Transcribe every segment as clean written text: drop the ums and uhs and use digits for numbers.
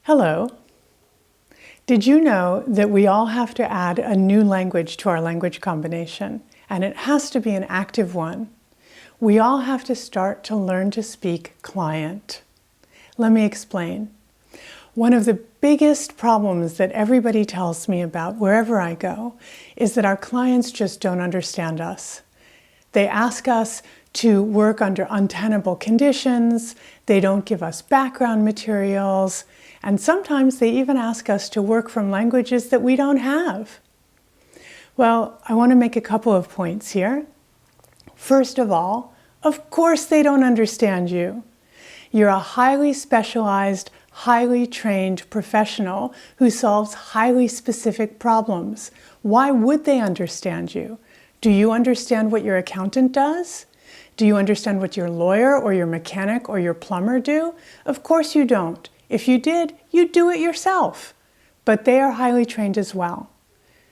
Hello. Did you know that we all have to add a new language to our language combination, and it has to be an active one? We all have to start to learn to speak client. Let me explain. One of the biggest problems that everybody tells me about wherever I go is that our clients just don't understand us. They ask us to work under untenable conditions, they don't give us background materials, and sometimes they even ask us to work from languages that we don't have. Well, I want to make a couple of points here. First of all, of course they don't understand you. You're a highly specialized, highly trained professional who solves highly specific problems. Why would they understand you? Do you understand what your accountant does? Do you understand what your lawyer or your mechanic or your plumber do? Of course you don't. If you did, you'd do it yourself. But they are highly trained as well.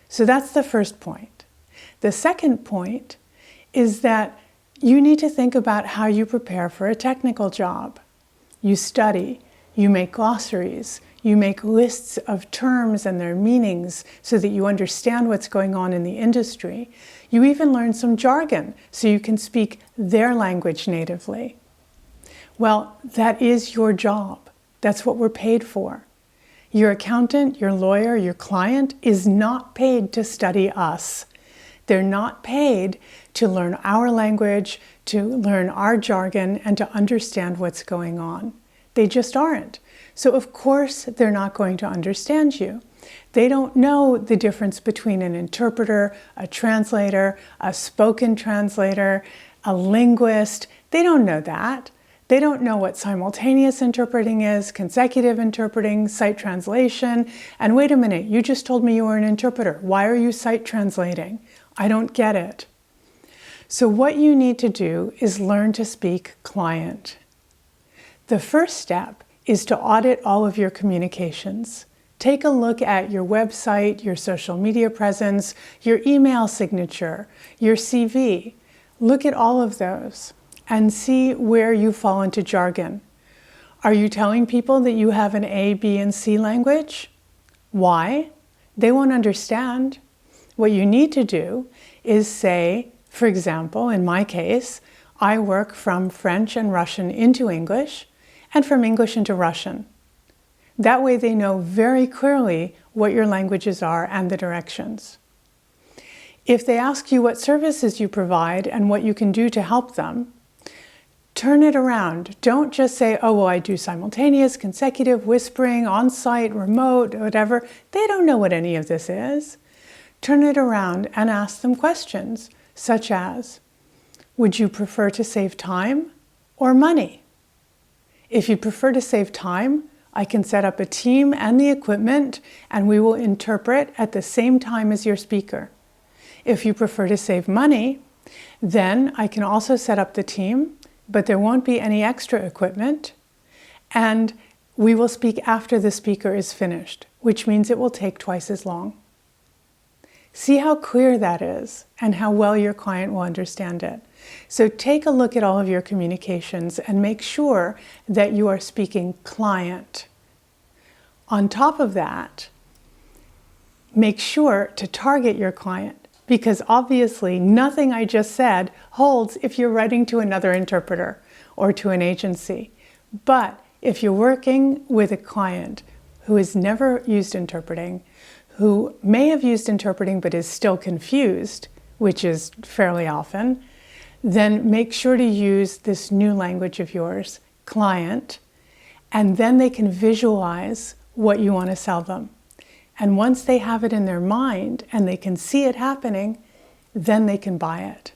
So that's the first point. The second point is that you need to think about how you prepare for a technical job. You study, you make glossaries, you make lists of terms and their meanings so that you understand what's going on in the industry. You even learn some jargon so you can speak their language natively. Well, that is your job. That's what we're paid for. Your accountant, your lawyer, your client is not paid to study us. They're not paid to learn our language, to learn our jargon, and to understand what's going on. They just aren't. So of course they're not going to understand you. They don't know the difference between an interpreter, a translator, a spoken translator, a linguist. They don't know that. They don't know what simultaneous interpreting is, consecutive interpreting, sight translation. And wait a minute, you just told me you were an interpreter. Why are you sight translating? I don't get it. So what you need to do is learn to speak client. The first step is to audit all of your communications. Take a look at your website, your social media presence, your email signature, your CV. Look at all of those and see where you fall into jargon. Are you telling people that you have an A, B, and C language? Why? They won't understand. What you need to do is say, for example, in my case, I work from French and Russian into English and from English into Russian. That way they know very clearly what your languages are and the directions. If they ask you what services you provide and what you can do to help them, turn it around. Don't just say, oh, well, I do simultaneous, consecutive, whispering, on-site, remote, whatever. They don't know what any of this is. Turn it around and ask them questions such as, would you prefer to save time or money? If you prefer to save time, I can set up a team and the equipment, and we will interpret at the same time as your speaker. If you prefer to save money, then I can also set up the team, but there won't be any extra equipment, and we will speak after the speaker is finished, which means it will take twice as long. See how clear that is and how well your client will understand it. So take a look at all of your communications and make sure that you are speaking client. On top of that, make sure to target your client, because obviously nothing I just said holds if you're writing to another interpreter or to an agency. But if you're working with a client who has never used interpreting, who may have used interpreting but is still confused, which is fairly often, then make sure to use this new language of yours, client, and then they can visualize what you want to sell them. And once they have it in their mind and they can see it happening, then they can buy it.